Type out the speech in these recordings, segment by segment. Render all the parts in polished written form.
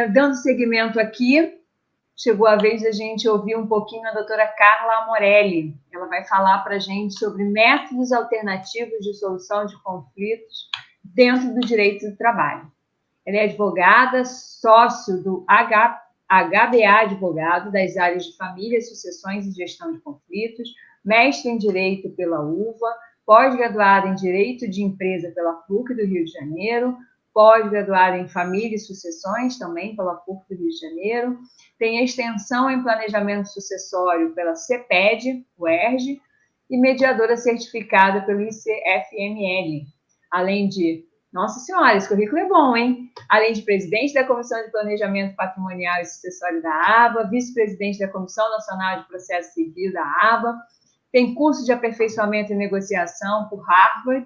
Dando seguimento aqui, chegou a vez da gente ouvir um pouquinho a doutora Carla Morelli. Ela vai falar para a gente sobre métodos alternativos de solução de conflitos dentro do direito do trabalho. Ela é advogada, sócio do HBA Advogado, das áreas de família, sucessões e gestão de conflitos, mestre em Direito pela UVA, pós-graduada em Direito de Empresa pela PUC do Rio de Janeiro, pós-graduada em Família e Sucessões, também pela PUC do Rio de Janeiro, tem extensão em Planejamento Sucessório pela CEPED, UERJ, e mediadora certificada pelo ICFML, além de... Nossa Senhora, esse currículo é bom, hein? Além de presidente da Comissão de Planejamento Patrimonial e Sucessório da ABA, vice-presidente da Comissão Nacional de Processo Civil da ABA, tem curso de aperfeiçoamento e negociação por Harvard,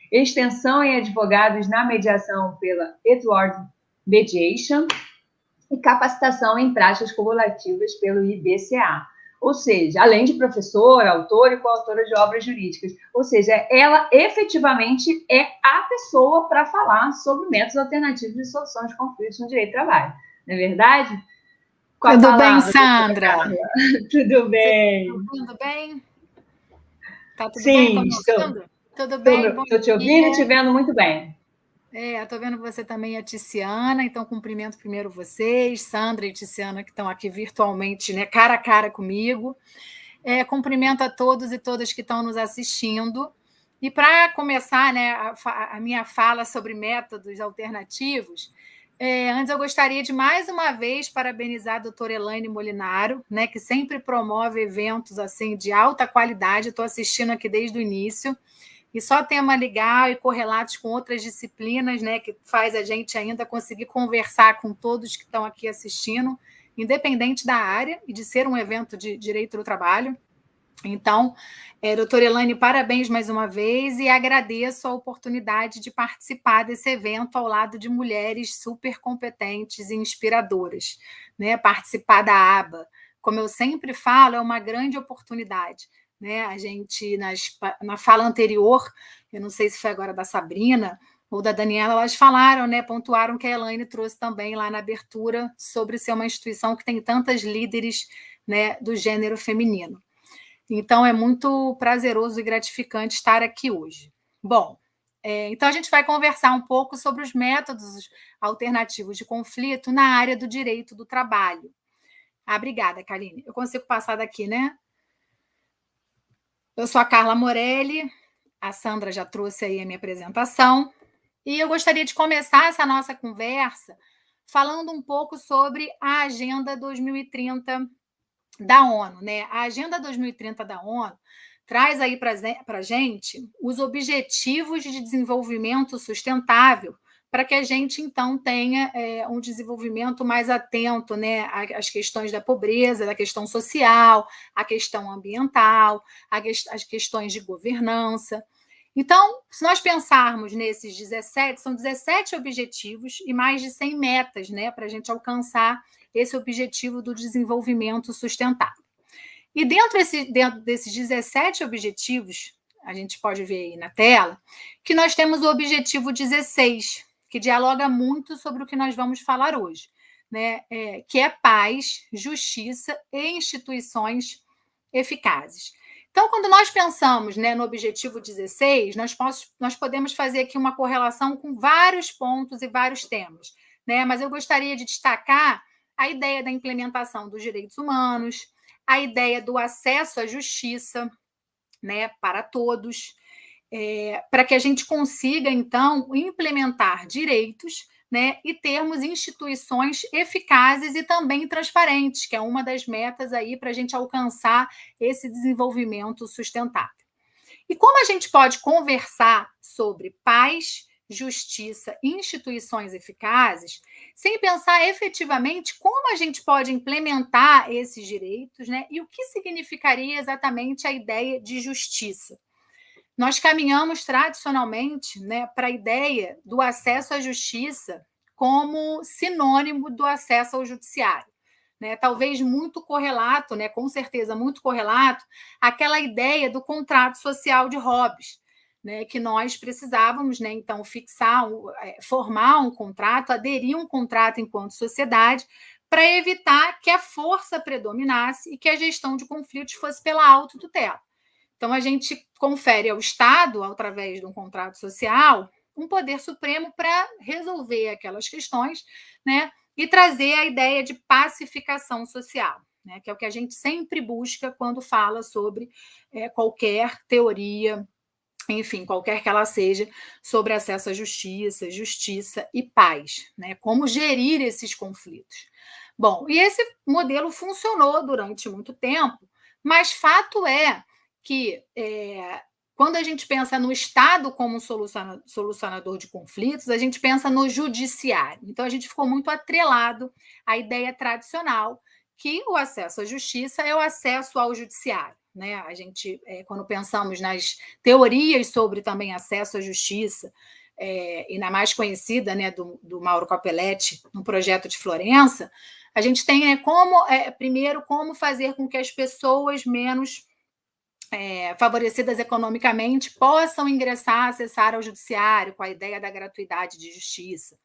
extensão em advogados na mediação pela Edward Mediation e capacitação em práticas cumulativas pelo IBCA. Ou seja, além de professora, autora e coautora de obras jurídicas. Ou seja, ela efetivamente é a pessoa para falar sobre métodos alternativos de solução de conflitos no direito do trabalho. Não é verdade? Tudo bem, Sandra? Tudo bem. Você está ouvindo bem? Tá tudo Sim, bem? Estou. Tudo bem? Estou te ouvindo e te vendo muito bem. Estou vendo você também, a Tiziana, então cumprimento primeiro vocês, Sandra e Tiziana, que estão aqui virtualmente, né, cara a cara comigo. Cumprimento a todos e todas que estão nos assistindo. E para começar, né, a minha fala sobre métodos alternativos, antes eu gostaria de mais uma vez parabenizar a doutora Elaine Molinaro, né, que sempre promove eventos assim, de alta qualidade. Estou assistindo aqui desde o início. E só tema legal e correlatos com outras disciplinas, né, que faz a gente ainda conseguir conversar com todos que estão aqui assistindo, independente da área e de ser um evento de direito do trabalho. Então, doutora Elaine, parabéns mais uma vez e agradeço a oportunidade de participar desse evento ao lado de mulheres super competentes e inspiradoras, né? Participar da ABA, como eu sempre falo, é uma grande oportunidade. Né? A gente, na fala anterior, eu não sei se foi agora da Sabrina ou da Daniela, elas falaram, né, pontuaram que a Elaine trouxe também lá na abertura sobre ser uma instituição que tem tantas líderes, né, do gênero feminino. Então, é muito prazeroso e gratificante estar aqui hoje. Bom, então a gente vai conversar um pouco sobre os métodos alternativos de conflito na área do direito do trabalho. Obrigada, Karine. Eu consigo passar daqui, né? Eu sou a Carla Morelli, a Sandra já trouxe aí a minha apresentação, e eu gostaria de começar essa nossa conversa falando um pouco sobre a Agenda 2030 da ONU. Né? A Agenda 2030 da ONU traz aí para a gente os objetivos de desenvolvimento sustentável para que a gente, então, tenha um desenvolvimento mais atento, né, às questões da pobreza, da questão social, à questão ambiental, às questões de governança. Então, se nós pensarmos nesses 17, são 17 objetivos e mais de 100 metas, né, para a gente alcançar esse objetivo do desenvolvimento sustentável. E dentro desses 17 objetivos, a gente pode ver aí na tela, que nós temos o objetivo 16, que dialoga muito sobre o que nós vamos falar hoje, né? Que é paz, justiça e instituições eficazes. Então, quando nós pensamos, né, no objetivo 16, nós podemos fazer aqui uma correlação com vários pontos e vários temas, né? Mas eu gostaria de destacar a ideia da implementação dos direitos humanos, a ideia do acesso à justiça, né, para todos, para que a gente consiga, então, implementar direitos, né, e termos instituições eficazes e também transparentes, que é uma das metas aí para a gente alcançar esse desenvolvimento sustentável. E como a gente pode conversar sobre paz, justiça e instituições eficazes, sem pensar efetivamente como a gente pode implementar esses direitos, né? E o que significaria exatamente a ideia de justiça. Nós caminhamos tradicionalmente, né, para a ideia do acesso à justiça como sinônimo do acesso ao judiciário. Né? Talvez muito correlato, né, com certeza muito correlato, àquela ideia do contrato social de Hobbes, né, que nós precisávamos, né, então, formar um contrato, aderir a um contrato enquanto sociedade, para evitar que a força predominasse e que a gestão de conflitos fosse pela autotutela. Então, a gente confere ao Estado, através de um contrato social, um poder supremo para resolver aquelas questões, né, e trazer a ideia de pacificação social, né, que é o que a gente sempre busca quando fala sobre qualquer teoria, enfim, qualquer que ela seja, sobre acesso à justiça, justiça e paz, né, como gerir esses conflitos. Bom, e esse modelo funcionou durante muito tempo, mas fato é que quando a gente pensa no Estado como solucionador de conflitos, a gente pensa no judiciário. Então, a gente ficou muito atrelado à ideia tradicional que o acesso à justiça é o acesso ao judiciário, né? A gente, quando pensamos nas teorias sobre também acesso à justiça, e na mais conhecida, né, do Mauro Copelletti, no projeto de Florença, a gente tem, né, primeiro, como fazer com que as pessoas menos favorecidas economicamente possam ingressar, acessar ao judiciário, com a ideia da gratuidade de justiça.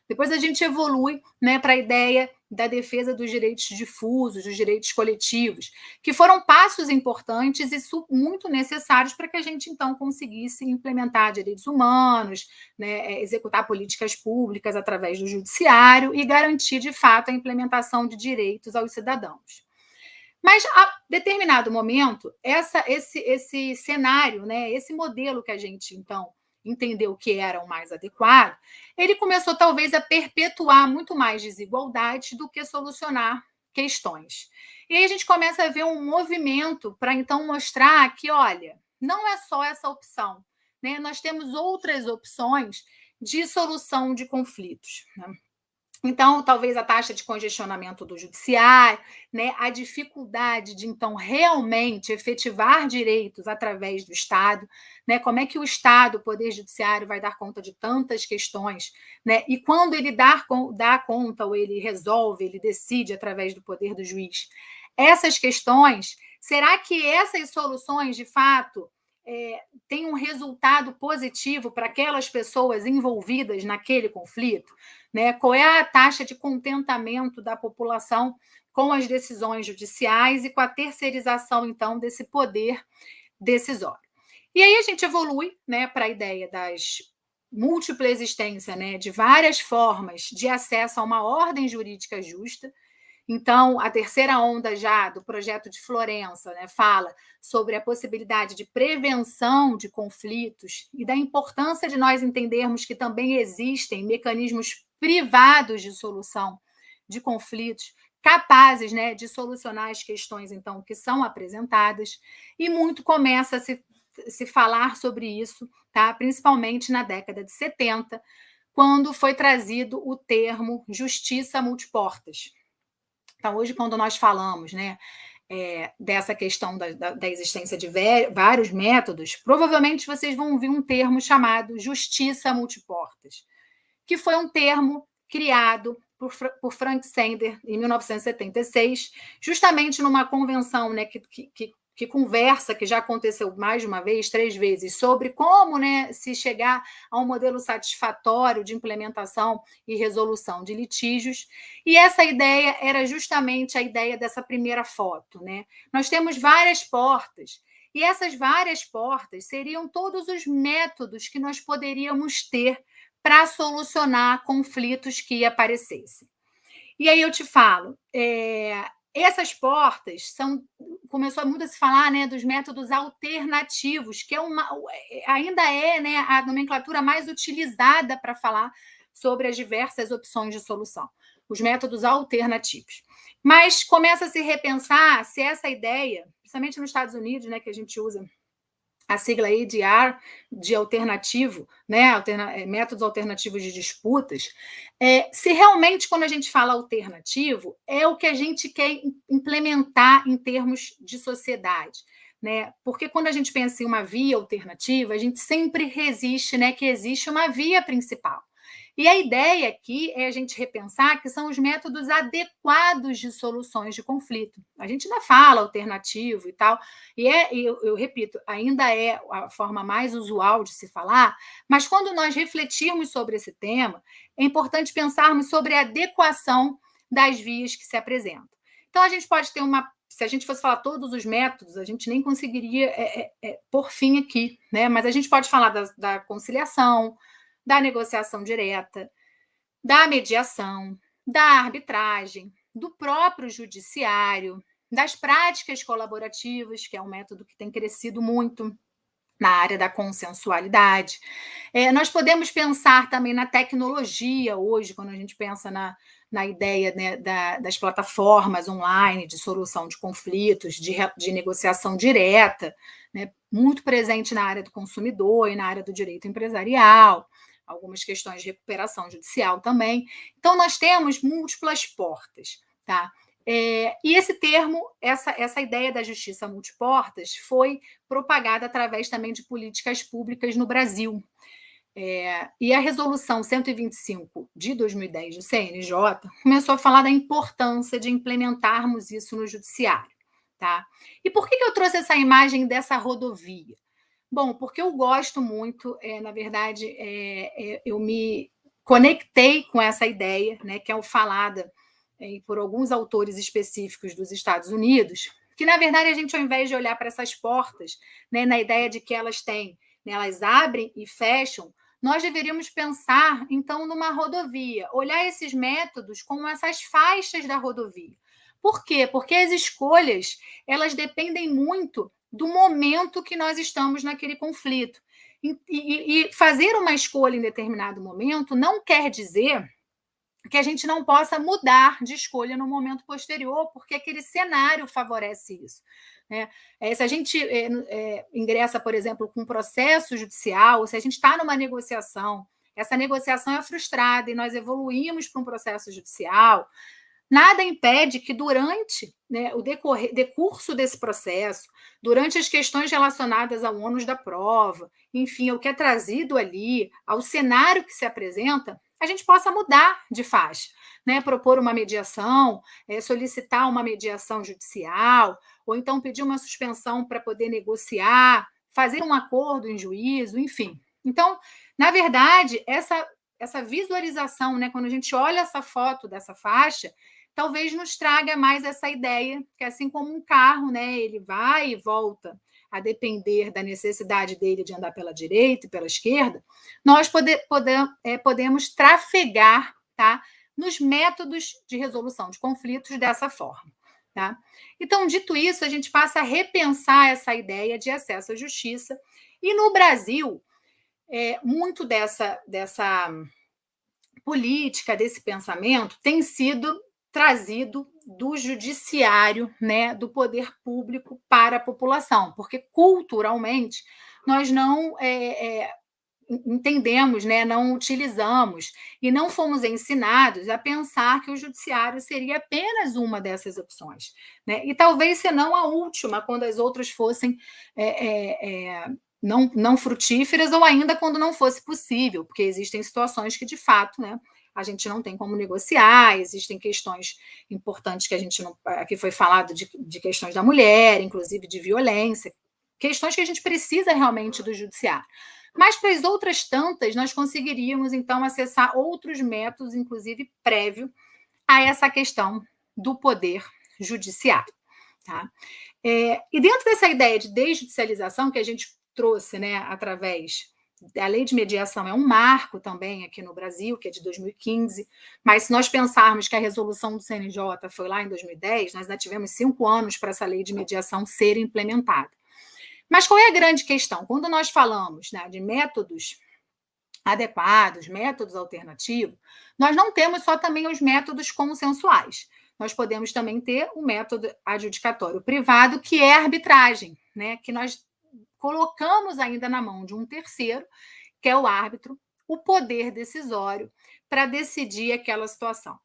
Depois a gente evolui, né, para a ideia da defesa dos direitos difusos, dos direitos coletivos, que foram passos importantes e muito necessários para que a gente, então, conseguisse implementar direitos humanos, né, executar políticas públicas através do judiciário e garantir, de fato, a implementação de direitos aos cidadãos. Mas, a determinado momento, esse cenário, né, esse modelo que a gente, então, entendeu que era o mais adequado, ele começou, talvez, a perpetuar muito mais desigualdade do que solucionar questões. E aí a gente começa a ver um movimento para, então, mostrar que, olha, não é só essa opção, né? Nós temos outras opções de solução de conflitos, né? Então, talvez a taxa de congestionamento do judiciário, né, a dificuldade de, então, realmente efetivar direitos através do Estado, né, como é que o Estado, o Poder Judiciário, vai dar conta de tantas questões, né, e quando ele dá conta, ou ele resolve, ele decide através do poder do juiz, essas questões, será que essas soluções, de fato, têm um resultado positivo para aquelas pessoas envolvidas naquele conflito? Né? Qual é a taxa de contentamento da população com as decisões judiciais e com a terceirização, então, desse poder decisório? E aí a gente evolui, né, para a ideia das múltipla existência, né, de várias formas de acesso a uma ordem jurídica justa. Então, a terceira onda já do projeto de Florença, né, fala sobre a possibilidade de prevenção de conflitos e da importância de nós entendermos que também existem mecanismos privados de solução de conflitos capazes, né, de solucionar as questões, então, que são apresentadas, e muito começa a se falar sobre isso, tá? Principalmente na década de 70, quando foi trazido o termo justiça multiportas. Então, hoje, quando nós falamos, né, dessa questão da existência de vários métodos, provavelmente vocês vão ouvir um termo chamado justiça multiportas, que foi um termo criado por Frank Sender em 1976, justamente numa convenção, né, que conversa, que já aconteceu mais de uma vez, 3 vezes, sobre como, né, se chegar a um modelo satisfatório de implementação e resolução de litígios. E essa ideia era justamente a ideia dessa primeira foto, né? Nós temos várias portas, e essas várias portas seriam todos os métodos que nós poderíamos ter para solucionar conflitos que aparecessem. E aí eu te falo, essas portas começou muito a se falar, né, dos métodos alternativos, que ainda é, né, a nomenclatura mais utilizada para falar sobre as diversas opções de solução, os métodos alternativos. Mas começa a se repensar se essa ideia, principalmente nos Estados Unidos, né, que a gente usa a sigla ADR, de alternativo, né, métodos alternativos de disputas, se realmente, quando a gente fala alternativo, é o que a gente quer implementar em termos de sociedade. Né? Porque quando a gente pensa em uma via alternativa, a gente sempre resiste, né, que existe uma via principal. E a ideia aqui é a gente repensar que são os métodos adequados de soluções de conflito. A gente ainda fala alternativo e tal, e eu repito, ainda é a forma mais usual de se falar, mas quando nós refletirmos sobre esse tema, é importante pensarmos sobre a adequação das vias que se apresentam. Então, a gente pode ter se a gente fosse falar todos os métodos, a gente nem conseguiria pôr fim aqui, né? Mas a gente pode falar da conciliação, da negociação direta, da mediação, da arbitragem, do próprio judiciário, das práticas colaborativas, que é um método que tem crescido muito na área da consensualidade. Nós podemos pensar também na tecnologia hoje, quando a gente pensa na ideia, né, das plataformas online de solução de conflitos, de negociação direta, né, muito presente na área do consumidor e na área do direito empresarial, algumas questões de recuperação judicial também. Então, nós temos múltiplas portas, tá? E esse termo, essa ideia da justiça multiportas foi propagada através também de políticas públicas no Brasil. E a Resolução 125 de 2010 do CNJ começou a falar da importância de implementarmos isso no judiciário. Tá? E por que eu trouxe essa imagem dessa rodovia? Bom, porque eu gosto muito, na verdade, eu me conectei com essa ideia, né, que é falada por alguns autores específicos dos Estados Unidos, que, na verdade, a gente, ao invés de olhar para essas portas, né, na ideia de que elas têm, né, elas abrem e fecham, nós deveríamos pensar, então, numa rodovia, olhar esses métodos como essas faixas da rodovia. Por quê? Porque as escolhas, elas dependem muito do momento que nós estamos naquele conflito. E fazer uma escolha em determinado momento não quer dizer que a gente não possa mudar de escolha no momento posterior, porque aquele cenário favorece isso. Né? Se a gente ingressa, por exemplo, com um processo judicial, ou se a gente está numa negociação, essa negociação é frustrada e nós evoluímos para um processo judicial, nada impede que durante, né, o decurso desse processo, durante as questões relacionadas ao ônus da prova, enfim, o que é trazido ali, ao cenário que se apresenta, a gente possa mudar de faixa, né? Propor uma mediação, solicitar uma mediação judicial, ou então pedir uma suspensão para poder negociar, fazer um acordo em juízo, enfim. Então, na verdade, essa visualização, né, quando a gente olha essa foto dessa faixa, talvez nos traga mais essa ideia que, assim como um carro, né, ele vai e volta a depender da necessidade dele de andar pela direita e pela esquerda, nós podemos trafegar, tá, nos métodos de resolução de conflitos dessa forma. Tá? Então, dito isso, a gente passa a repensar essa ideia de acesso à justiça. E no Brasil, muito dessa política, desse pensamento, tem sido trazido do judiciário, né, do poder público para a população, porque culturalmente nós não entendemos, né, não utilizamos e não fomos ensinados a pensar que o judiciário seria apenas uma dessas opções, né? E talvez senão a última, quando as outras fossem não frutíferas ou ainda quando não fosse possível, porque existem situações que de fato, né, a gente não tem como negociar, existem questões importantes que a gente não. Aqui foi falado de questões da mulher, inclusive de violência, questões que a gente precisa realmente do judiciário. Mas para as outras tantas, nós conseguiríamos, então, acessar outros métodos, inclusive prévio a essa questão do poder judiciário. Tá? E dentro dessa ideia de desjudicialização que a gente trouxe, né, através a lei de mediação é um marco também aqui no Brasil, que é de 2015, mas se nós pensarmos que a resolução do CNJ foi lá em 2010, nós ainda tivemos 5 anos para essa lei de mediação ser implementada. Mas qual é a grande questão? Quando nós falamos, né, de métodos adequados, métodos alternativos, nós não temos só também os métodos consensuais. Nós podemos também ter o método adjudicatório privado, que é a arbitragem, né, que nós colocamos ainda na mão de um terceiro, que é o árbitro, o poder decisório para decidir aquela situação.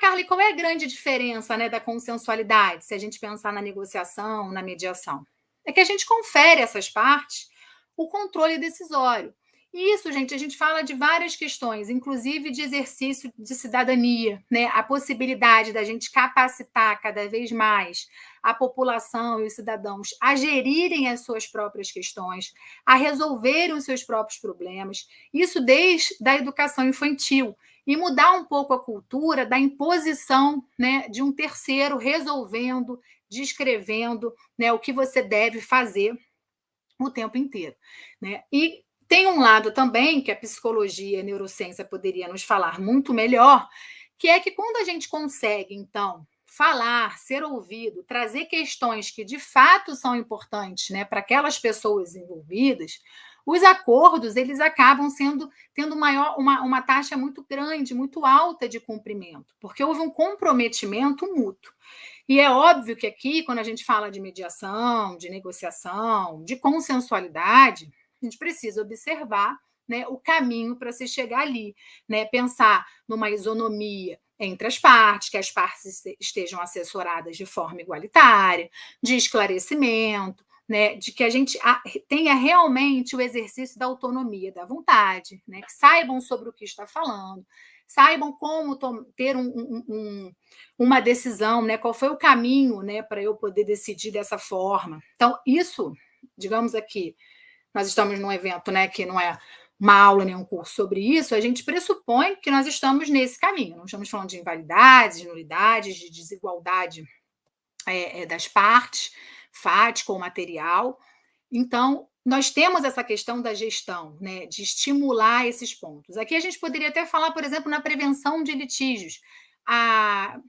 Carla, qual é a grande diferença, né, da consensualidade, se a gente pensar na negociação, na mediação? É que a gente confere a essas partes o controle decisório. Isso, gente, a gente fala de várias questões, inclusive de exercício de cidadania, né? A possibilidade da gente capacitar cada vez mais a população e os cidadãos a gerirem as suas próprias questões, a resolverem os seus próprios problemas, isso desde a educação infantil, e mudar um pouco a cultura da imposição, né, de um terceiro resolvendo, descrevendo, né, o que você deve fazer o tempo inteiro, né? E tem um lado também que a psicologia e a neurociência poderia nos falar muito melhor, que é que quando a gente consegue, então, falar, ser ouvido, trazer questões que de fato são importantes, né, para aquelas pessoas envolvidas, os acordos eles acabam tendo uma taxa muito grande, muito alta de cumprimento, porque houve um comprometimento mútuo. E é óbvio que aqui, quando a gente fala de mediação, de negociação, de consensualidade, a gente precisa observar, né, o caminho para se chegar ali, né, pensar numa isonomia entre as partes, que as partes estejam assessoradas de forma igualitária, de esclarecimento, né, de que a gente tenha realmente o exercício da autonomia da vontade, né, que saibam sobre o que está falando, saibam como ter uma decisão, né, qual foi o caminho, né, para eu poder decidir dessa forma. Então, isso, digamos aqui, nós estamos num evento, né, que não é uma aula nem um curso sobre isso, a gente pressupõe que nós estamos nesse caminho. Não estamos falando de invalidades, de nulidades, de desigualdade das partes, fática ou material. Então, nós temos essa questão da gestão, né, de estimular esses pontos. Aqui a gente poderia até falar, por exemplo, na prevenção de litígios. A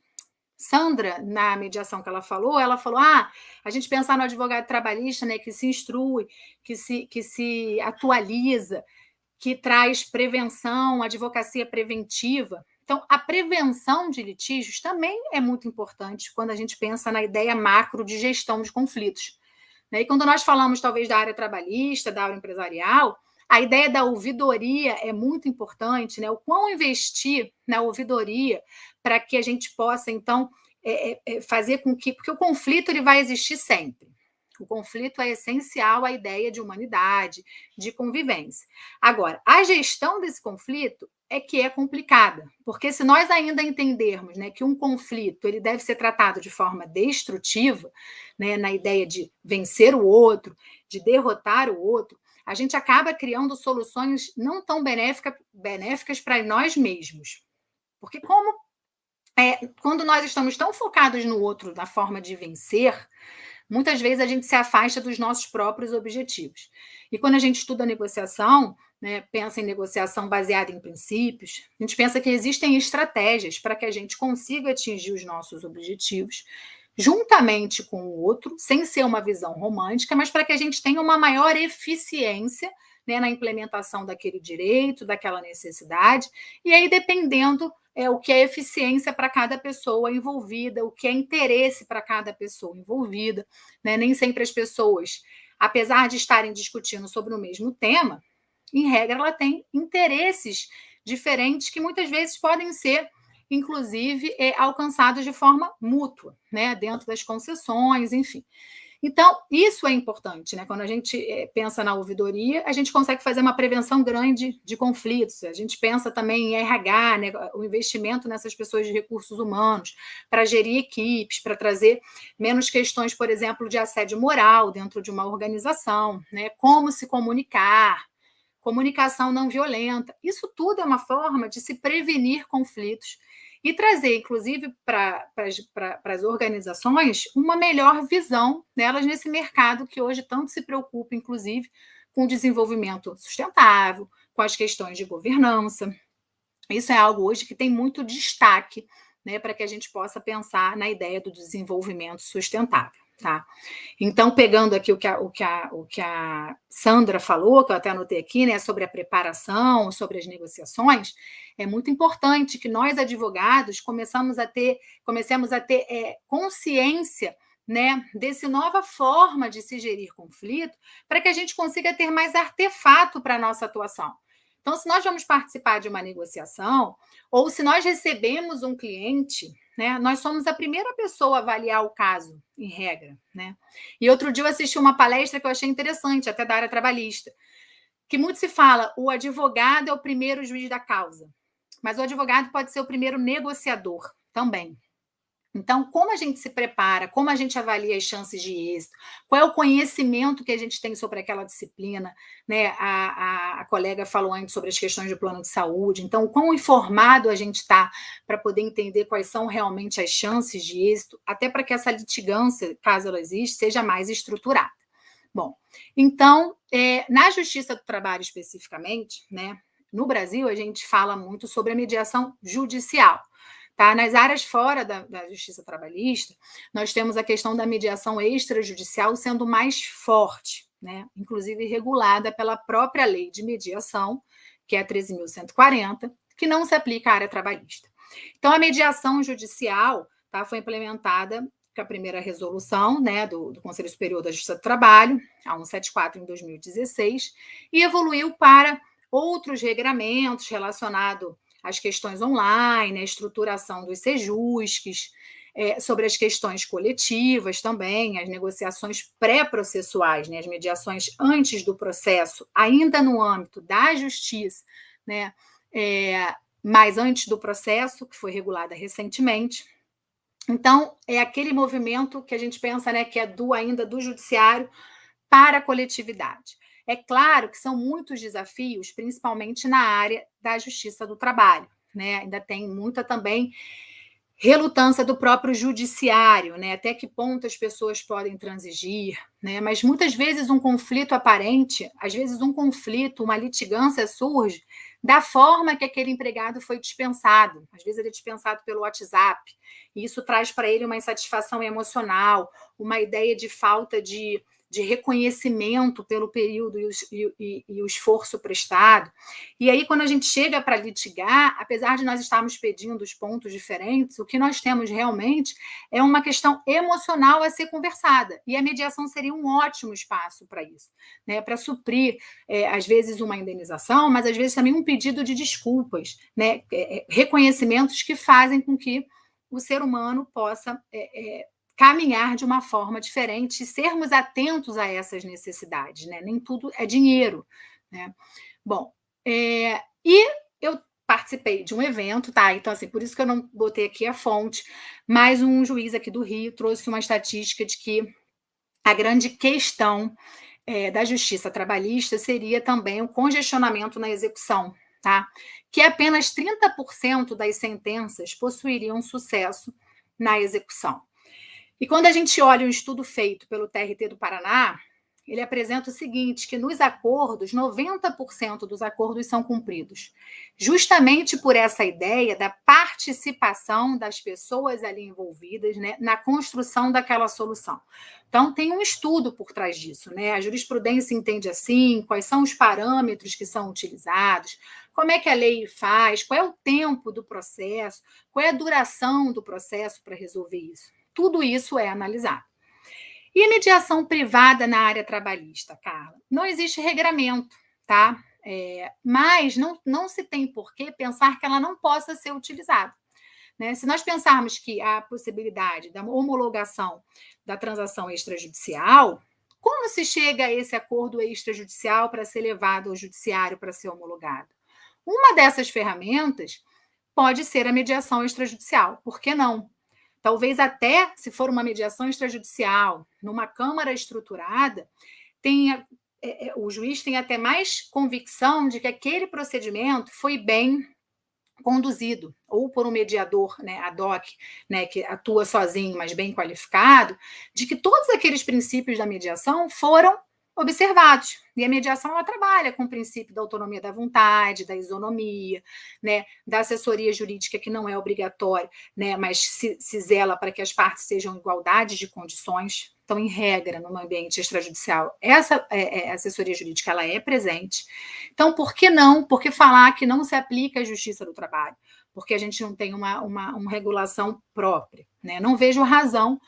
Sandra, na mediação que ela falou, a gente pensar no advogado trabalhista, né, que se instrui, que se atualiza, que traz prevenção, advocacia preventiva. Então, a prevenção de litígios também é muito importante quando a gente pensa na ideia macro de gestão de conflitos. E quando nós falamos, talvez, da área trabalhista, da área empresarial, a ideia da ouvidoria é muito importante, né? O quão investir na ouvidoria para que a gente possa, então, fazer com que... Porque o conflito ele vai existir sempre. O conflito é essencial à ideia de humanidade, de convivência. Agora, a gestão desse conflito é que é complicada, porque se nós ainda entendermos, né, que um conflito ele deve ser tratado de forma destrutiva, né, na ideia de vencer o outro, de derrotar o outro, a gente acaba criando soluções não tão benéficas para nós mesmos. Porque quando nós estamos tão focados no outro, na forma de vencer, muitas vezes a gente se afasta dos nossos próprios objetivos. E quando a gente estuda negociação, né, pensa em negociação baseada em princípios, a gente pensa que existem estratégias para que a gente consiga atingir os nossos objetivos juntamente com o outro, sem ser uma visão romântica, mas para que a gente tenha uma maior eficiência, né, na implementação daquele direito, daquela necessidade, e aí dependendo o que é eficiência para cada pessoa envolvida, o que é interesse para cada pessoa envolvida, né? Nem sempre as pessoas, apesar de estarem discutindo sobre o mesmo tema, em regra, ela tem interesses diferentes que muitas vezes podem ser, inclusive, alcançados de forma mútua, né? Dentro das concessões, enfim. Então, isso é importante, né? Quando a gente pensa na ouvidoria, a gente consegue fazer uma prevenção grande de conflitos. A gente pensa também em RH, né? O investimento nessas pessoas de recursos humanos, para gerir equipes, para trazer menos questões, por exemplo, de assédio moral dentro de uma organização, né? Como se comunicar, comunicação não violenta. Isso tudo é uma forma de se prevenir conflitos e trazer, inclusive, para as organizações, uma melhor visão delas nesse mercado que hoje tanto se preocupa, inclusive, com o desenvolvimento sustentável, com as questões de governança. Isso é algo hoje que tem muito destaque, né, para que a gente possa pensar na ideia do desenvolvimento sustentável. Tá? Então, pegando aqui o que a Sandra falou, que eu até anotei aqui, né, sobre a preparação, sobre as negociações, é muito importante que nós, advogados, comecemos a ter consciência, né, dessa nova forma de se gerir conflito, para que a gente consiga ter mais artefato para a nossa atuação. Então, se nós vamos participar de uma negociação, ou se nós recebemos um cliente, né, nós somos a primeira pessoa a avaliar o caso, em regra. Né? E outro dia eu assisti uma palestra que eu achei interessante, até da área trabalhista, que muito se fala, o advogado é o primeiro juiz da causa, mas o advogado pode ser o primeiro negociador também. Então, como a gente se prepara, como a gente avalia as chances de êxito, qual é o conhecimento que a gente tem sobre aquela disciplina, né? A colega falou antes sobre as questões de plano de saúde, então, o quão informado a gente está para poder entender quais são realmente as chances de êxito, até para que essa litigância, caso ela exista, seja mais estruturada. Bom, então, na Justiça do Trabalho especificamente, né? No Brasil, a gente fala muito sobre a mediação judicial. Tá? Nas áreas fora da justiça trabalhista, nós temos a questão da mediação extrajudicial sendo mais forte, né? Inclusive regulada pela própria lei de mediação, que é a 13.140, que não se aplica à área trabalhista. Então, a mediação judicial, tá, foi implementada com a primeira resolução, né, do Conselho Superior da Justiça do Trabalho, a 174, em 2016, e evoluiu para outros regramentos relacionados as questões online, a estruturação dos sejusques, sobre as questões coletivas também, as negociações pré-processuais, né, as mediações antes do processo, ainda no âmbito da justiça, né, mas antes do processo, que foi regulada recentemente. Então, é aquele movimento que a gente pensa, né, que é ainda do judiciário para a coletividade. É claro que são muitos desafios, principalmente na área da justiça do trabalho, né? Ainda tem muita também relutância do próprio judiciário, né? Até que ponto as pessoas podem transigir, né? Mas muitas vezes um conflito aparente, às vezes um conflito, uma litigância surge da forma que aquele empregado foi dispensado. Às vezes ele é dispensado pelo WhatsApp, e isso traz para ele uma insatisfação emocional, uma ideia de falta de reconhecimento pelo período e o esforço prestado. E aí, quando a gente chega para litigar, apesar de nós estarmos pedindo os pontos diferentes, o que nós temos realmente é uma questão emocional a ser conversada. E a mediação seria um ótimo espaço para isso, né? Para suprir, às vezes, uma indenização, mas às vezes também um pedido de desculpas, né? Reconhecimentos que fazem com que o ser humano possa caminhar de uma forma diferente e sermos atentos a essas necessidades, né? Nem tudo é dinheiro, né? Bom, e eu participei de um evento, tá? Então, assim, por isso que eu não botei aqui a fonte, mas um juiz aqui do Rio trouxe uma estatística de que a grande questão da justiça trabalhista seria também o congestionamento na execução, tá? Que apenas 30% das sentenças possuiriam sucesso na execução. E quando a gente olha um estudo feito pelo TRT do Paraná, ele apresenta o seguinte, que nos acordos, 90% dos acordos são cumpridos, justamente por essa ideia da participação das pessoas ali envolvidas, né, na construção daquela solução. Então, tem um estudo por trás disso, né? A jurisprudência entende assim, quais são os parâmetros que são utilizados, como é que a lei faz, qual é o tempo do processo, qual é a duração do processo para resolver isso. Tudo isso é analisado. E a mediação privada na área trabalhista, Carla? Não existe regramento, tá? Mas não se tem por que pensar que ela não possa ser utilizada, né? Se nós pensarmos que há a possibilidade da homologação da transação extrajudicial, como se chega a esse acordo extrajudicial para ser levado ao judiciário para ser homologado? Uma dessas ferramentas pode ser a mediação extrajudicial. Por que não? Talvez até, se for uma mediação extrajudicial, numa Câmara estruturada, o juiz tenha até mais convicção de que aquele procedimento foi bem conduzido, ou por um mediador, né, ad hoc, né, que atua sozinho, mas bem qualificado, de que todos aqueles princípios da mediação foram observados. E a mediação ela trabalha com o princípio da autonomia da vontade, da isonomia, né, da assessoria jurídica que não é obrigatória, né, mas se zela para que as partes sejam em igualdade de condições. Então, em regra, no ambiente extrajudicial, essa assessoria jurídica ela é presente. Então, por que não? Por que falar que não se aplica a justiça do trabalho? Porque a gente não tem uma regulação própria, né? Não vejo razão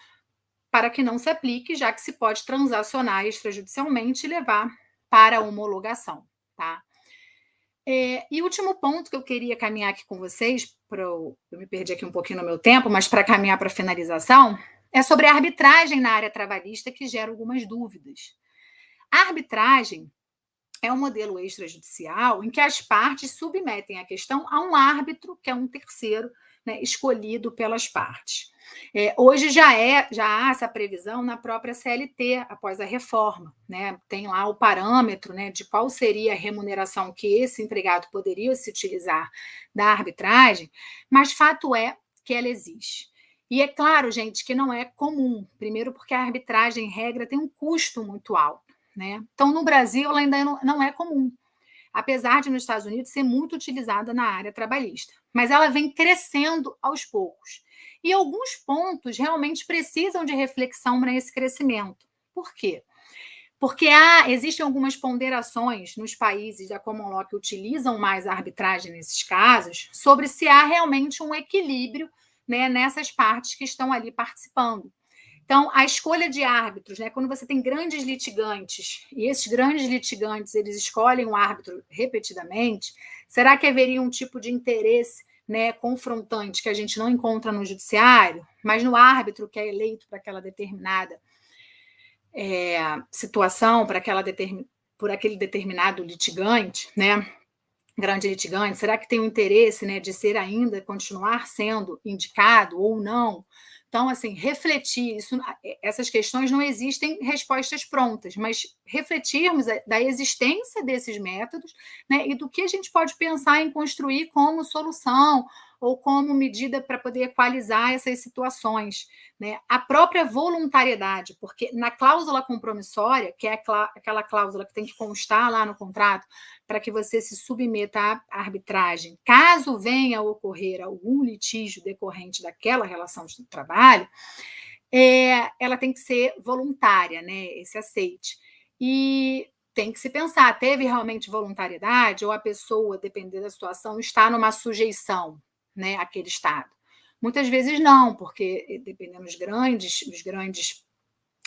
para que não se aplique, já que se pode transacionar extrajudicialmente e levar para a homologação, tá? E o último ponto que eu queria caminhar aqui com vocês, eu me perdi aqui um pouquinho no meu tempo, mas para caminhar para a finalização, é sobre a arbitragem na área trabalhista, que gera algumas dúvidas. A arbitragem, é um modelo extrajudicial em que as partes submetem a questão a um árbitro, que é um terceiro, né, escolhido pelas partes. Hoje já há essa previsão na própria CLT, após a reforma, né? Tem lá o parâmetro, né, de qual seria a remuneração que esse empregado poderia se utilizar da arbitragem, mas fato é que ela existe. E é claro, gente, que não é comum. Primeiro porque a arbitragem, em regra, tem um custo muito alto, né? Então, no Brasil, ela ainda não é comum, apesar de nos Estados Unidos ser muito utilizada na área trabalhista. Mas ela vem crescendo aos poucos. E alguns pontos realmente precisam de reflexão para esse crescimento. Por quê? Porque existem algumas ponderações nos países da Common Law que utilizam mais a arbitragem nesses casos, sobre se há realmente um equilíbrio, né, nessas partes que estão ali participando. Então, a escolha de árbitros, né, quando você tem grandes litigantes, e esses grandes litigantes eles escolhem um árbitro repetidamente, será que haveria um tipo de interesse, né, confrontante que a gente não encontra no judiciário, mas no árbitro que é eleito para aquela determinada situação, por aquele determinado litigante, né, grande litigante? Será que tem um interesse, né, de continuar sendo indicado ou não? Então, assim, refletir, essas questões não existem respostas prontas, mas refletirmos da existência desses métodos, né, e do que a gente pode pensar em construir como solução ou como medida para poder equalizar essas situações, né? A própria voluntariedade, porque na cláusula compromissória, que é aquela cláusula que tem que constar lá no contrato, para que você se submeta à arbitragem, caso venha a ocorrer algum litígio decorrente daquela relação de trabalho, ela tem que ser voluntária, né, esse aceite. E tem que se pensar, teve realmente voluntariedade ou a pessoa, dependendo da situação, está numa sujeição, né, àquele Estado? Muitas vezes não, porque dependendo dos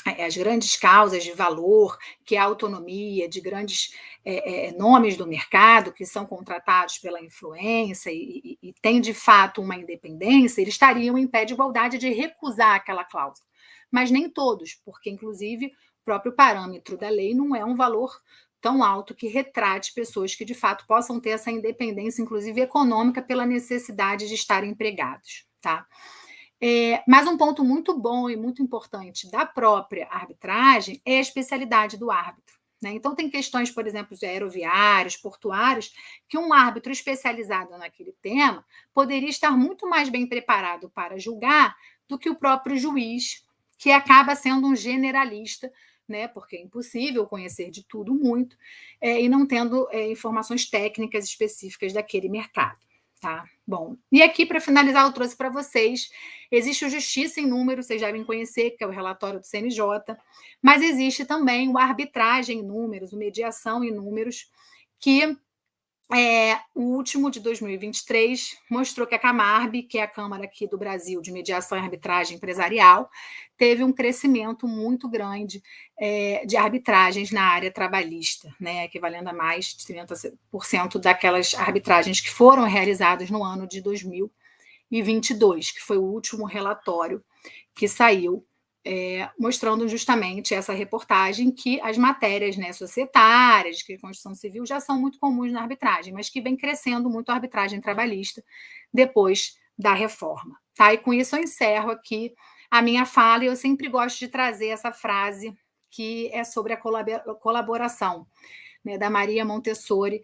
as grandes causas de valor, que é a autonomia de grandes nomes do mercado que são contratados pela influência e têm, de fato, uma independência, eles estariam em pé de igualdade de recusar aquela cláusula. Mas nem todos, porque, inclusive, o próprio parâmetro da lei não é um valor tão alto que retrate pessoas que, de fato, possam ter essa independência, inclusive econômica, pela necessidade de estarem empregados, tá? Mas um ponto muito bom e muito importante da própria arbitragem é a especialidade do árbitro, né? Então, tem questões, por exemplo, de aeroviários, portuários, que um árbitro especializado naquele tema poderia estar muito mais bem preparado para julgar do que o próprio juiz, que acaba sendo um generalista, né? Porque é impossível conhecer de tudo muito, e não tendo informações técnicas específicas daquele mercado. Tá? Bom, e aqui, para finalizar, eu trouxe para vocês, existe o Justiça em Números, vocês devem conhecer, que é o relatório do CNJ, mas existe também o Arbitragem em Números, o Mediação em Números, que o último de 2023 mostrou que a Camarb, que é a Câmara aqui do Brasil de Mediação e Arbitragem Empresarial, teve um crescimento muito grande de arbitragens na área trabalhista, né, equivalendo a mais de 30% daquelas arbitragens que foram realizadas no ano de 2022, que foi o último relatório que saiu, mostrando justamente essa reportagem que as matérias, né, societárias, de Constituição Civil, já são muito comuns na arbitragem, mas que vem crescendo muito a arbitragem trabalhista depois da reforma. Tá? E com isso eu encerro aqui a minha fala, e eu sempre gosto de trazer essa frase que é sobre a colaboração, né, da Maria Montessori,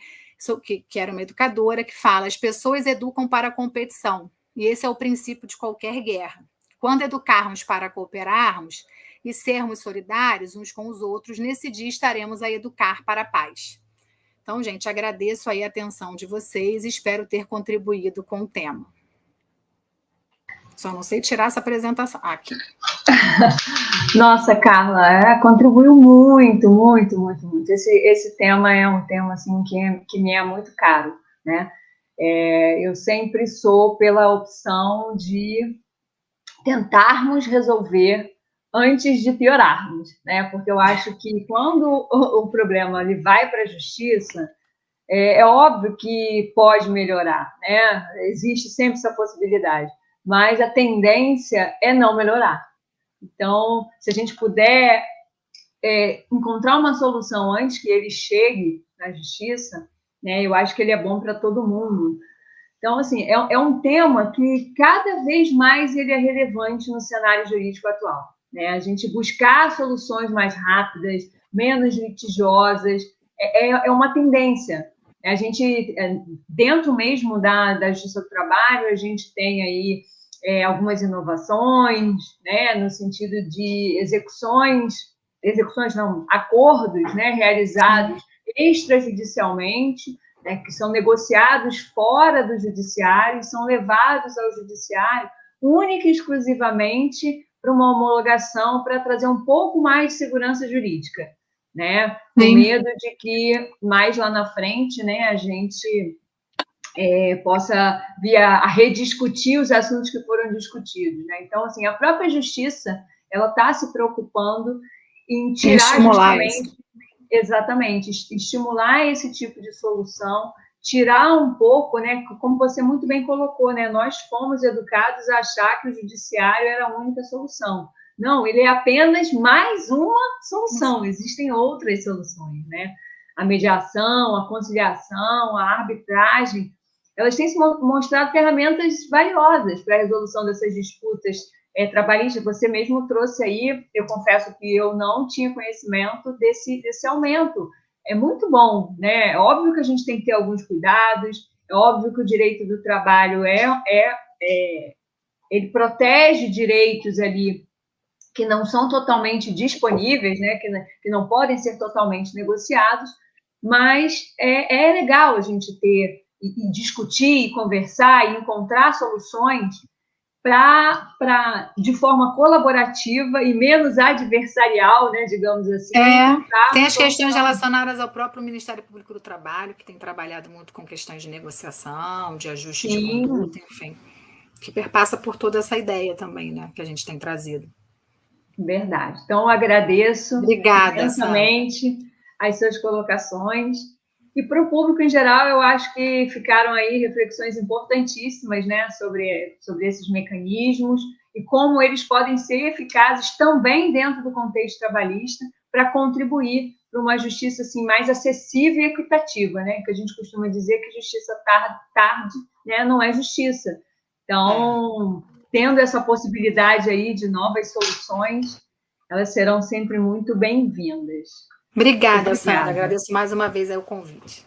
que era uma educadora, que fala: as pessoas educam para a competição, e esse é o princípio de qualquer guerra. Quando educarmos para cooperarmos e sermos solidários uns com os outros, nesse dia estaremos a educar para a paz. Então, gente, agradeço aí a atenção de vocês e espero ter contribuído com o tema. Só não sei tirar essa apresentação. Aqui. Nossa, Carla, contribuiu muito, muito, muito, muito. Esse tema é um tema assim, que me é muito caro, né? Eu sempre sou pela opção de tentarmos resolver antes de piorarmos, né? Porque eu acho que quando o problema ele vai para a justiça, é óbvio que pode melhorar, né? Existe sempre essa possibilidade, mas a tendência é não melhorar. Então, se a gente puder encontrar uma solução antes que ele chegue na justiça, né, eu acho que ele é bom para todo mundo. Então, assim, é um tema que cada vez mais ele é relevante no cenário jurídico atual, né? A gente buscar soluções mais rápidas, menos litigiosas, é uma tendência. A gente, dentro mesmo da Justiça do Trabalho, a gente tem aí algumas inovações, né, no sentido de execuções não, acordos, né, realizados extrajudicialmente, né, que são negociados fora do judiciário, são levados ao judiciário única e exclusivamente para uma homologação, para trazer um pouco mais de segurança jurídica, né? Com medo de que mais lá na frente, né, a gente possa vir a rediscutir os assuntos que foram discutidos, né? Então, assim, a própria justiça, ela está se preocupando em tirar justamente... Exatamente, estimular esse tipo de solução, tirar um pouco, né, como você muito bem colocou, né, nós fomos educados a achar que o judiciário era a única solução. Não, ele é apenas mais uma solução, existem outras soluções, né? A mediação, a conciliação, a arbitragem, elas têm se mostrado ferramentas valiosas para a resolução dessas disputas trabalhista. Você mesmo trouxe aí, eu confesso que eu não tinha conhecimento desse aumento. É muito bom, né? É óbvio que a gente tem que ter alguns cuidados, é óbvio que o direito do trabalho ele protege direitos ali que não são totalmente disponíveis, né? Que não podem ser totalmente negociados, mas é legal a gente ter e discutir, e conversar e encontrar soluções de forma colaborativa e menos adversarial, né, digamos assim. Tem as questões relacionadas ao próprio Ministério Público do Trabalho, que tem trabalhado muito com questões de negociação, de ajuste de conduta, enfim, que perpassa por toda essa ideia também, né, que a gente tem trazido. Verdade. Então, eu agradeço imensamente Sandra, as suas colocações. E para o público em geral, eu acho que ficaram aí reflexões importantíssimas, né, sobre esses mecanismos e como eles podem ser eficazes também dentro do contexto trabalhista para contribuir para uma justiça assim, mais acessível e equitativa, né? Que a gente costuma dizer que justiça tarde, né, não é justiça. Então, tendo essa possibilidade aí de novas soluções, elas serão sempre muito bem-vindas. Obrigada, Sandra. Agradeço mais uma vez aí o convite.